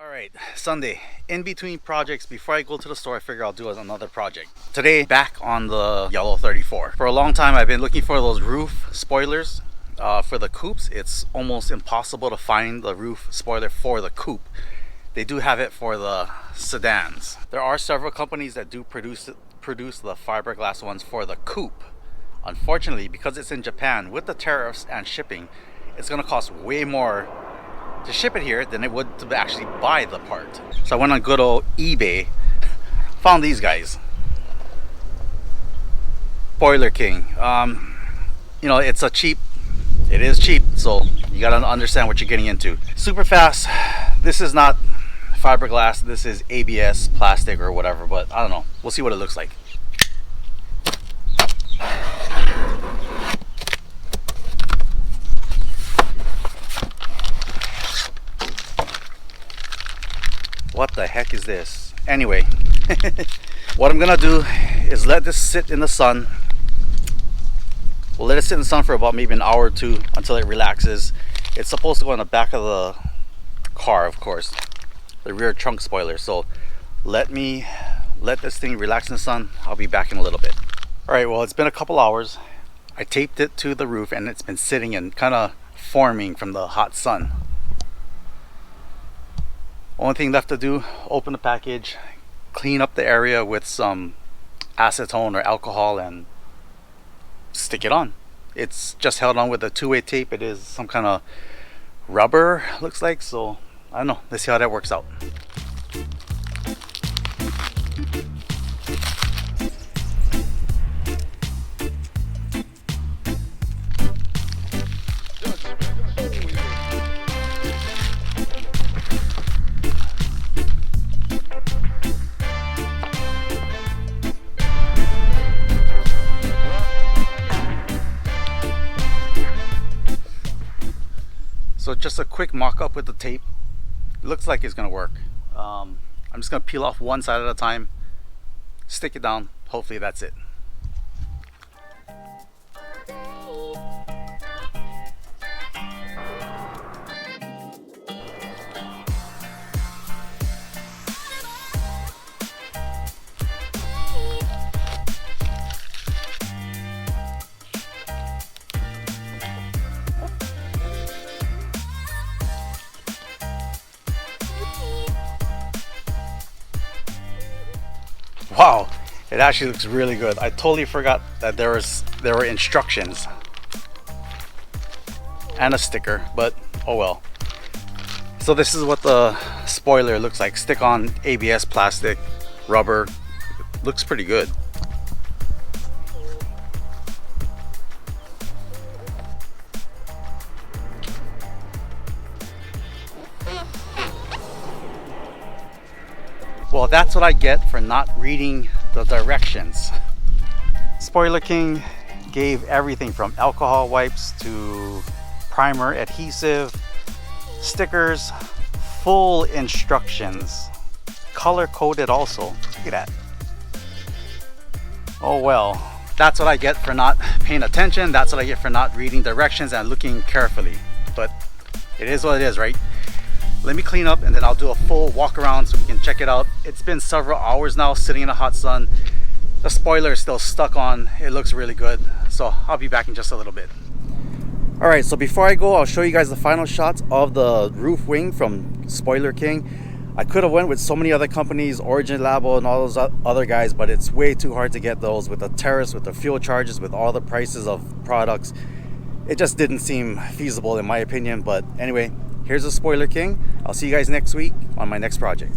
Alright, Sunday, in between projects, before I go to the store, I figure I'll do another project. Today, back on the yellow 34. For a long time, I've been looking for those roof spoilers for the coupes. It's almost impossible to find the roof spoiler for the coupe. They do have it for the sedans. There are several companies that do produce the fiberglass ones for the coupe. Unfortunately, because it's in Japan, with the tariffs and shipping, it's going to cost way more to ship it here than it would to actually buy the part. So I went on good old eBay, found these guys. Spoiler King. You know, it is cheap, so you gotta understand what you're getting into. Super fast. This is not fiberglass, this is ABS plastic or whatever, but I don't know. We'll see what it looks like. What the heck is this? Anyway, what I'm gonna do is let this sit in the sun. We'll let it sit in the sun for about maybe an hour or two until it relaxes. It's supposed to go in the back of the car, of course, the rear trunk spoiler. So let this thing relax in the sun. I'll be back in a little bit. All right, well, it's been a couple hours. I taped it to the roof and it's been sitting and kind of forming from the hot sun. Only thing left to do, open the package, clean up the area with some acetone or alcohol and stick it on. It's just held on with a two-way tape. It is some kind of rubber, looks like. So I don't know, let's see how that works out. So just a quick mock-up with the tape. It looks like it's gonna work. I'm just gonna peel off one side at a time, stick it down, hopefully that's it. Wow, it actually looks really good. I totally forgot that there were instructions and a sticker, but oh well. So this is what the spoiler looks like. Stick on ABS plastic, rubber. Looks pretty good. Well, that's what I get for not reading the directions. Spoiler King gave everything from alcohol wipes to primer, adhesive, stickers, full instructions, color coded also. Look at that. Oh well, that's what I get for not paying attention. That's what I get for not reading directions and looking carefully. But it is what it is, right? Let me clean up and then I'll do a full walk around so we can check it out. It's been several hours now sitting in the hot sun. The spoiler is still stuck on. It looks really good. So I'll be back in just a little bit. All right, so before I go, I'll show you guys the final shots of the roof wing from Spoiler King. I could have went with so many other companies, Origin Labo and all those other guys, but it's way too hard to get those with the tariffs, with the fuel charges, with all the prices of products. It just didn't seem feasible in my opinion, but anyway, here's the Spoiler King. I'll see you guys next week on my next project.